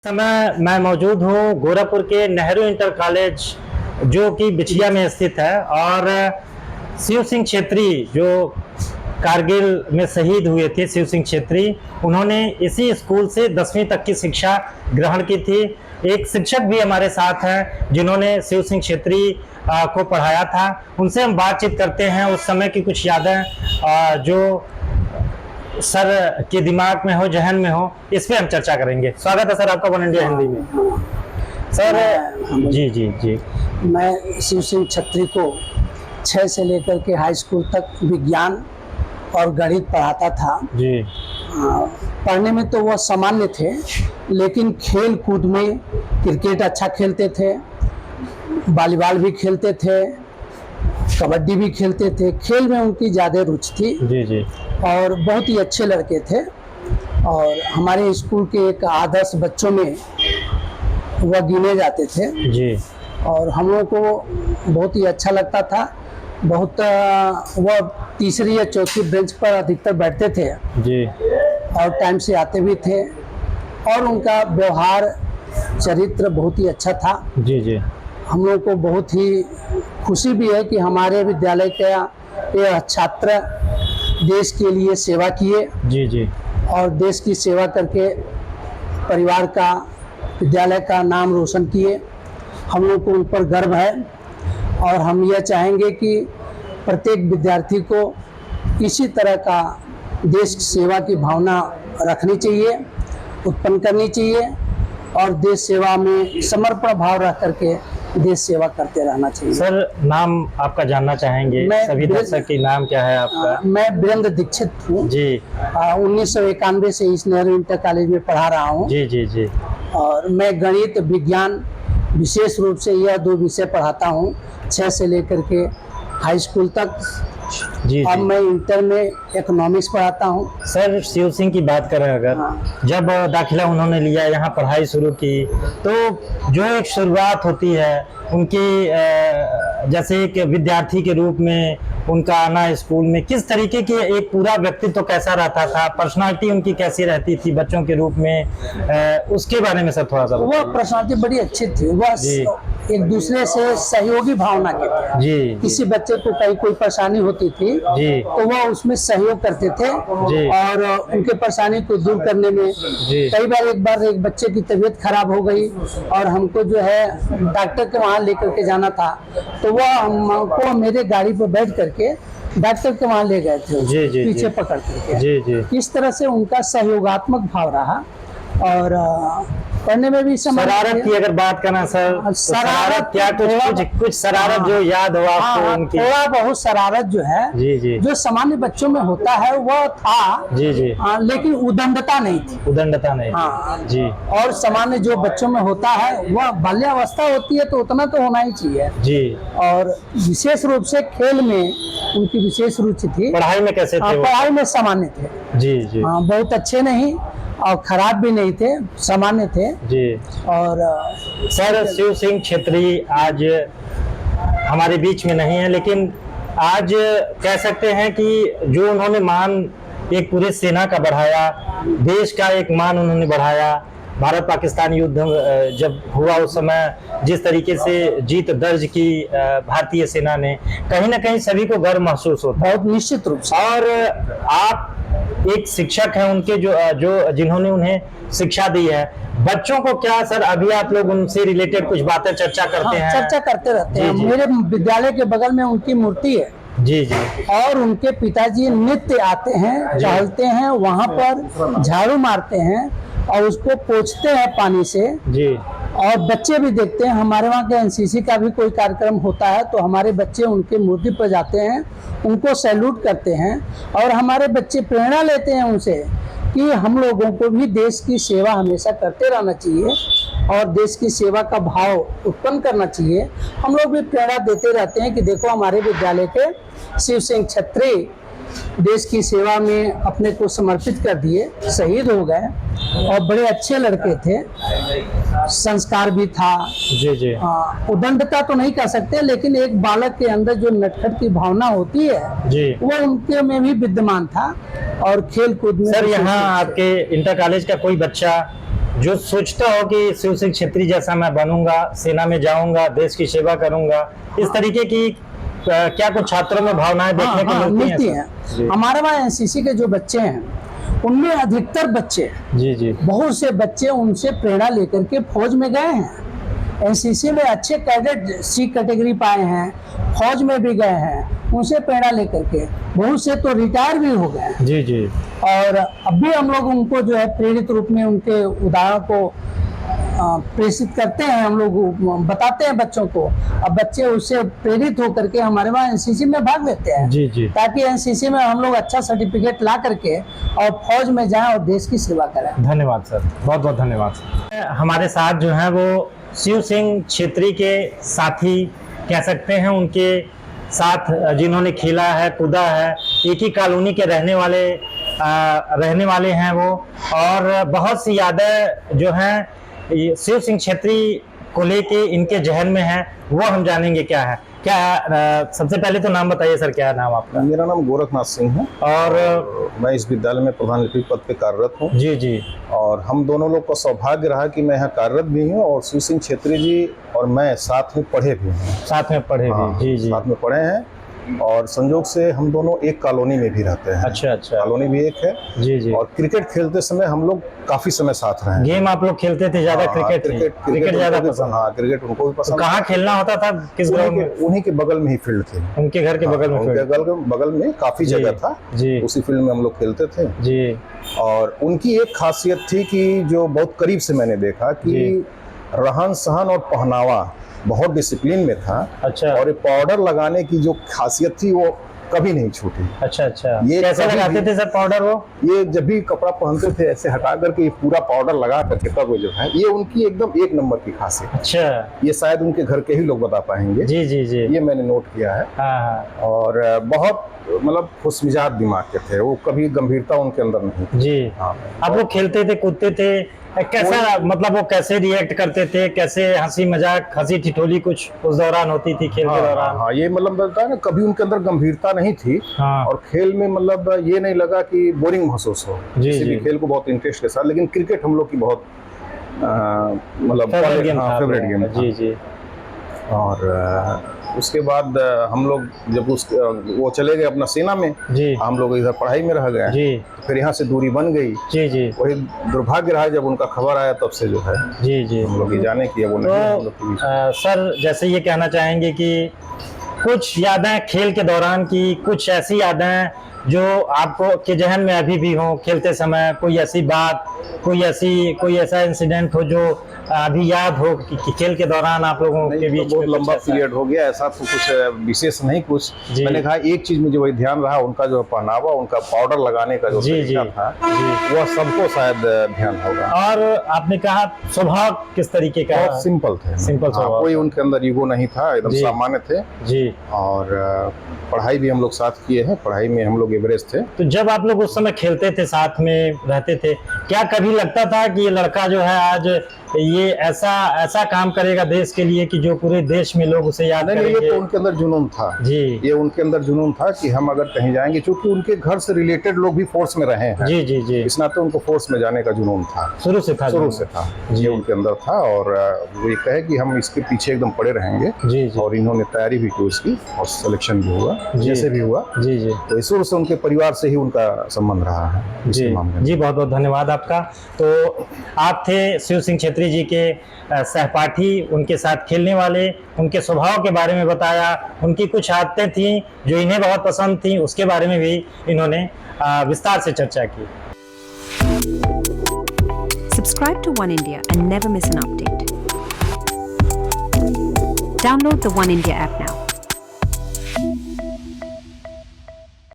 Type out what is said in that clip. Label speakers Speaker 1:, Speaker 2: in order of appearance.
Speaker 1: समय मैं मौजूद हूँ गोरखपुर के नेहरू इंटर कॉलेज जो कि बिछिया में स्थित है। और शिव सिंह छेत्री जो कारगिल में शहीद हुए थे, शिव सिंह छेत्री, उन्होंने इसी स्कूल से 10वीं तक की शिक्षा ग्रहण की थी। एक शिक्षक भी हमारे साथ हैं जिन्होंने शिव सिंह छेत्री को पढ़ाया था। उनसे हम बातचीत करते हैं, उस समय की कुछ यादें जो सर के दिमाग में हो, जहन में हो, इस पे हम चर्चा करेंगे। स्वागत है सर आपका वन इंडिया हिंदी में। सर जी जी जी
Speaker 2: मैं शिव सिंह छेत्री को 6 से लेकर के हाई स्कूल तक विज्ञान और गणित पढ़ाता था
Speaker 1: जी।
Speaker 2: पढ़ने में तो वह सामान्य थे, लेकिन खेल कूद में क्रिकेट अच्छा खेलते थे, वॉलीबॉल भी खेलते थे, कबड्डी भी खेलते थे। खेल में उनकी ज़्यादा रुचि थी
Speaker 1: जी जी।
Speaker 2: और बहुत ही अच्छे लड़के थे। और हमारे स्कूल के एक आदर्श बच्चों में वह गिने जाते थे
Speaker 1: जी।
Speaker 2: और हम लोगों को बहुत ही अच्छा लगता था। बहुत वह तीसरी या चौथी बेंच पर अधिकतर बैठते थे
Speaker 1: जी।
Speaker 2: और टाइम से आते भी थे और उनका व्यवहार चरित्र बहुत ही अच्छा था।
Speaker 1: जी जी।
Speaker 2: हम लोग को बहुत ही खुशी भी है कि हमारे विद्यालय का यह छात्र देश के लिए सेवा किए
Speaker 1: जी जी।
Speaker 2: और देश की सेवा करके परिवार का, विद्यालय का नाम रोशन किए। हम लोग को उन पर गर्व है और हम यह चाहेंगे कि प्रत्येक विद्यार्थी को इसी तरह का देश की सेवा की भावना रखनी चाहिए, उत्पन्न करनी चाहिए और देश सेवा में समर्पण भाव रख करके देश सेवा करते रहना चाहिए।
Speaker 1: सर नाम आपका जानना चाहेंगे, सभी दर्शक की नाम क्या है आपका?
Speaker 2: मैं वीरेंद्र दीक्षित हूँ जी। 1991 से इस नेहरू इंटर कॉलेज में पढ़ा रहा हूँ
Speaker 1: जी जी जी।
Speaker 2: और मैं गणित विज्ञान विशेष रूप से यह 2 विषय पढ़ाता हूँ 6 से लेकर के हाई स्कूल तक।
Speaker 1: जी
Speaker 2: अब
Speaker 1: जी।
Speaker 2: मैं इंटर में इकोनॉमिक्स पढ़ाता हूँ।
Speaker 1: सर शिव सिंह की बात करें अगर, जब दाखिला उन्होंने लिया, यहाँ पढ़ाई शुरू की, तो जो एक शुरुआत होती है उनकी, जैसे एक विद्यार्थी के रूप में उनका आना स्कूल में, किस तरीके के एक पूरा व्यक्तित्व कैसा रहता था, पर्सनालिटी उनकी कैसी रहती थी बच्चों के रूप में, उसके बारे में सर थोड़ा सा
Speaker 2: वह पर्सनालिटी बड़ी अच्छी थी। वह एक दूसरे से सहयोगी भावना के थे
Speaker 1: जी।
Speaker 2: किसी बच्चे को कहीं कोई परेशानी होती थी
Speaker 1: जी
Speaker 2: तो वह उसमें सहयोग करते थे
Speaker 1: जी।
Speaker 2: और उनके परेशानी को दूर करने में
Speaker 1: जी।
Speaker 2: कई बार एक बच्चे की तबीयत खराब हो गई और हमको जो है डॉक्टर के वहाँ लेकर के जाना था, तो वह हमको मेरे गाड़ी पर बैठ करके डॉक्टर के वहाँ ले गए थे।
Speaker 1: जी जी।
Speaker 2: पीछे पकड़ करके।
Speaker 1: जी जी।
Speaker 2: इस तरह से उनका सहयोगात्मक भाव रहा। और पढ़ने में भी
Speaker 1: शरारत की अगर बात करना सर, तो शरारत क्या, कुछ शरारत जो याद हो आपको उनकी?
Speaker 2: थोड़ा बहुत शरारत जो है
Speaker 1: जी जी,
Speaker 2: जो सामान्य बच्चों में होता है वह था
Speaker 1: जी जी,
Speaker 2: लेकिन उदंडता नहीं थी।
Speaker 1: उदंडता नहीं जी।
Speaker 2: और सामान्य जो बच्चों में होता है वह बाल्यावस्था होती है, तो उतना तो होना ही चाहिए जी। और विशेष रूप से खेल में उनकी विशेष रुचि थी।
Speaker 1: पढ़ाई में कैसे थे?
Speaker 2: पढ़ाई में सामान्य थे
Speaker 1: जी जी।
Speaker 2: बहुत अच्छे नहीं और खराब भी नहीं थे, सामान्य थे
Speaker 1: जी।
Speaker 2: और
Speaker 1: सर शिव सिंह छेत्री आज हमारे बीच में नहीं है, लेकिन आज कह सकते हैं कि जो उन्होंने मान एक पूरे सेना का बढ़ाया, देश का एक मान उन्होंने बढ़ाया। भारत पाकिस्तान युद्ध जब हुआ उस समय जिस तरीके से जीत दर्ज की भारतीय सेना ने, कहीं ना कहीं सभी को गर्व महसूस होता है।
Speaker 2: बहुत निश्चित रूप से।
Speaker 1: और आप एक शिक्षक हैं उनके, जो जिन्होंने उन्हें शिक्षा दी है, बच्चों को क्या सर अभी आप लोग उनसे रिलेटेड कुछ बातें चर्चा करते हैं?
Speaker 2: चर्चा करते रहते हैं। मेरे विद्यालय के बगल में उनकी मूर्ति है
Speaker 1: जी जी।
Speaker 2: और उनके पिताजी नित्य आते हैं, टहलते हैं, वहाँ पर झाड़ू मारते हैं और उसको पोंछते हैं पानी से जी। और बच्चे भी देखते हैं। हमारे वहाँ के एनसीसी का भी कोई कार्यक्रम होता है तो हमारे बच्चे उनके मूर्ति पर जाते हैं, उनको सैल्यूट करते हैं और हमारे बच्चे प्रेरणा लेते हैं उनसे कि हम लोगों को भी देश की सेवा हमेशा करते रहना चाहिए और देश की सेवा का भाव उत्पन्न करना चाहिए। हम लोग भी प्रेरणा देते रहते हैं कि देखो हमारे विद्यालय के शिव सिंह छेत्री देश की सेवा में अपने को समर्पित कर दिए, शहीद हो गए और बड़े अच्छे लड़के थे, संस्कार भी था जी जी। उदंडता तो नहीं कह सकते, लेकिन एक बालक के अंदर जो नटखट की भावना होती है जी, वो उनके में भी विद्यमान था। और खेल कूद में
Speaker 1: सर यहाँ आपके इंटर कॉलेज का कोई बच्चा जो सोचता हो कि शिव सिंह छेत्री जैसा मैं बनूंगा, सेना में जाऊंगा, देश की सेवा करूंगा, इस तरीके की क्या कुछ छात्रों में भावनाएं देखने को
Speaker 2: मिलती
Speaker 1: हैं?
Speaker 2: हैं। हमारे वहाँ एनसीसी के जो बच्चे हैं उनमें अधिकतर बच्चे,
Speaker 1: जी जी,
Speaker 2: बहुत से बच्चे उनसे प्रेरणा लेकर के फौज में गए हैं। एनसीसी में अच्छे कैडेट सी कैटेगरी पाए हैं, फौज में भी गए हैं, उनसे प्रेरणा लेकर के बहुत से तो रिटायर भी हो गए हैं।
Speaker 1: जी जी,
Speaker 2: और अब भी हम लोग उनको जो है प्रेरित रूप में उनके उदाहरण को प्रेषित करते हैं, हम लोग बताते हैं बच्चों को। अब बच्चे उससे प्रेरित होकर के हमारे वहाँ एनसीसी में भाग लेते हैं,
Speaker 1: जी जी,
Speaker 2: ताकि एनसीसी में हम लोग अच्छा सर्टिफिकेट ला करके और फौज में जाएं और देश की सेवा करें।
Speaker 1: धन्यवाद सर, बहुत बहुत धन्यवाद सर। हमारे साथ जो है वो शिव सिंह छेत्री के साथी कह सकते हैं, उनके साथ जिन्होंने खेला है, कूदा है, एक ही कॉलोनी के रहने वाले हैं वो। और बहुत सी यादें जो हैं शिव सिंह छेत्री को लेके इनके जहन में है, वो हम जानेंगे क्या है। सबसे पहले तो नाम बताइए सर, क्या नाम आपका?
Speaker 3: मेरा नाम गोरखनाथ सिंह है
Speaker 1: और
Speaker 3: मैं इस विद्यालय में प्रधान लिपिक पद पे कार्यरत हूँ।
Speaker 1: जी जी,
Speaker 3: और हम दोनों लोग का सौभाग्य रहा कि मैं यहाँ कार्यरत भी हूँ और शिव सिंह छेत्री जी और मैं साथ में पढ़े भी हैं।
Speaker 1: साथ में पढ़े भी? जी जी,
Speaker 3: साथ में पढ़े हैं और संयोग से हम दोनों एक कॉलोनी में भी रहते हैं।
Speaker 1: अच्छा अच्छा,
Speaker 3: कॉलोनी भी एक है।
Speaker 1: जी जी।
Speaker 3: और क्रिकेट खेलते समय हम लोग काफी समय साथ रहे हैं।
Speaker 1: गेम आप लोग खेलते थे ज्यादा? क्रिकेट ज्यादा पसंद?
Speaker 3: हाँ, क्रिकेट उनको भी पसंद।
Speaker 1: कहाँ खेलना होता था, किस ग्राउंड में?
Speaker 3: उन्हीं के बगल में ही फील्ड थे।
Speaker 1: उनके घर के बगल में?
Speaker 3: उनके बगल में काफी जगह था
Speaker 1: जी,
Speaker 3: उसी फील्ड में हम लोग खेलते थे
Speaker 1: जी।
Speaker 3: और उनकी एक खासियत थी कि जो बहुत करीब से मैंने देखा कि रहन सहन और पहनावा बहुत डिसिप्लिन में था।
Speaker 1: अच्छा।
Speaker 3: और ये पाउडर लगाने की जो खासियत थी वो कभी नहीं छूटी।
Speaker 1: अच्छा अच्छा,
Speaker 3: ये
Speaker 1: कैसे लगाते थे सर पाउडर वो?
Speaker 3: ये जब भी कपड़ा पहनते थे ऐसे हटा करके ये पूरा पाउडर लगा करके तब जो है ये उनकी एकदम एक नंबर की खासियत।
Speaker 1: अच्छा,
Speaker 3: ये शायद उनके घर के ही लोग बता पाएंगे।
Speaker 1: जी जी जी,
Speaker 3: ये मैंने नोट किया है।
Speaker 1: हाँ।
Speaker 3: और बहुत मतलब खुशमिजाज दिमाग के थे वो, कभी गंभीरता उनके अंदर नहीं थी।
Speaker 1: जी।
Speaker 3: हाँ,
Speaker 1: आप लोग खेलते थे, कूदते थे, कैसा मतलब वो कैसे रिएक्ट करते थे, कैसे हंसी मजाक, हंसी ठिठोली कुछ उस दौरान होती थी खेल के दौरान?
Speaker 3: हाँ, ये मतलब बताया ना, कभी उनके अंदर गंभीरता नहीं थी।
Speaker 1: हाँ।
Speaker 3: और खेल में मतलब ये नहीं लगा कि बोरिंग महसूस हो।
Speaker 1: जी,
Speaker 3: किसी भी
Speaker 1: जी।
Speaker 3: खेल को बहुत इंटरेस्ट के साथ, लेकिन क्रिकेट हम लोग की बहुत मतलब
Speaker 1: फेवरेट गेम था।
Speaker 3: फेवरेट गेम था।
Speaker 1: जी जी।
Speaker 3: और उसके बाद हम लोग जब वो चले गए अपना सेना में,
Speaker 1: जी,
Speaker 3: हम लोग इधर पढ़ाई में रह गए।
Speaker 1: जी
Speaker 3: फिर यहाँ से दूरी बन गई।
Speaker 1: जी जी,
Speaker 3: वही दुर्भाग्य रहा जब उनका खबर आया तब से जो है
Speaker 1: जी जी।
Speaker 3: हम लोग ये जाने की वो नहीं हम लोग
Speaker 1: तो
Speaker 3: की।
Speaker 1: सर जैसे ये कहना चाहेंगे कि कुछ यादें खेल के दौरान की, कुछ ऐसी यादें जो आपको के जहन में अभी भी हो खेलते समय, कोई ऐसी बात, कोई ऐसा इंसिडेंट हो जो अभी याद हो कि खेल के दौरान आप लोगों के
Speaker 3: नहीं,
Speaker 1: बीच
Speaker 3: तो बहुत
Speaker 1: में
Speaker 3: लंबा
Speaker 1: कुछ ऐसा?
Speaker 3: पीरियड हो गया, ऐसा तो कुछ विशेष नहीं कुछ।
Speaker 1: जी।
Speaker 3: मैंने कहा एक चीज मुझे वही ध्यान रहा, उनका जो पहनावा, उनका पाउडर लगाने का जो
Speaker 1: जी,
Speaker 3: तरीका
Speaker 1: जी,
Speaker 3: था,
Speaker 1: जी।
Speaker 3: वह सबको शायद ध्यान होगा।
Speaker 1: और आपने कहा स्वभाव किस तरीके का?
Speaker 3: बहुत सिंपल थे।
Speaker 1: सिंपल
Speaker 3: हाँ,
Speaker 1: स्वभाव।
Speaker 3: कोई उनके अंदर ईगो नहीं था, एकदम
Speaker 1: जी।
Speaker 3: सामान्य थे।
Speaker 1: जी।
Speaker 3: और पढ़ाई भी हम लोग साथ किए हैं, पढ़ाई में हम लोग एवरेज थे।
Speaker 1: तो जब आप लोग उस समय खेलते थे, साथ में रहते थे, क्या कभी लगता था कि ये लड़का जो है आज ये ऐसा काम करेगा देश के लिए कि जो पूरे देश में लोग उसे याद
Speaker 3: नहीं,
Speaker 1: करेंगे?
Speaker 3: ये तो उनके अंदर जुनून था।
Speaker 1: जी।
Speaker 3: ये उनके अंदर जुनून था कि हम अगर कहीं जाएंगे, क्योंकि उनके घर से रिलेटेड लोग भी फोर्स में रहे हैं।
Speaker 1: जी जी जी,
Speaker 3: इस नाते उनको फोर्स में जाने का जुनून था,
Speaker 1: शुरू से था?
Speaker 3: शुरू से था। ये उनके अंदर था और वो ये कहे कि हम इसके पीछे एकदम पड़े रहेंगे।
Speaker 1: जी जी,
Speaker 3: और इन्होंने तैयारी भी की उसकी और सिलेक्शन भी हुआ, जैसे भी हुआ।
Speaker 1: जी जी
Speaker 3: तो शुरू से उनके परिवार से ही उनका संबंध रहा है
Speaker 1: जी
Speaker 3: इसके मामले में।
Speaker 1: जी, बहुत बहुत धन्यवाद आपका। तो आप थे शिव सिंह छेत्री जी के सहपाठी, उनके साथ खेलने वाले, उनके स्वभाव के बारे में बताया, उनकी कुछ आदतें थीं जो इन्हें बहुत पसंद थीं, उसके बारे में भी इन्होंने विस्तार से चर्चा की।
Speaker 4: Subscribe to One India and never miss an update. Download the One India app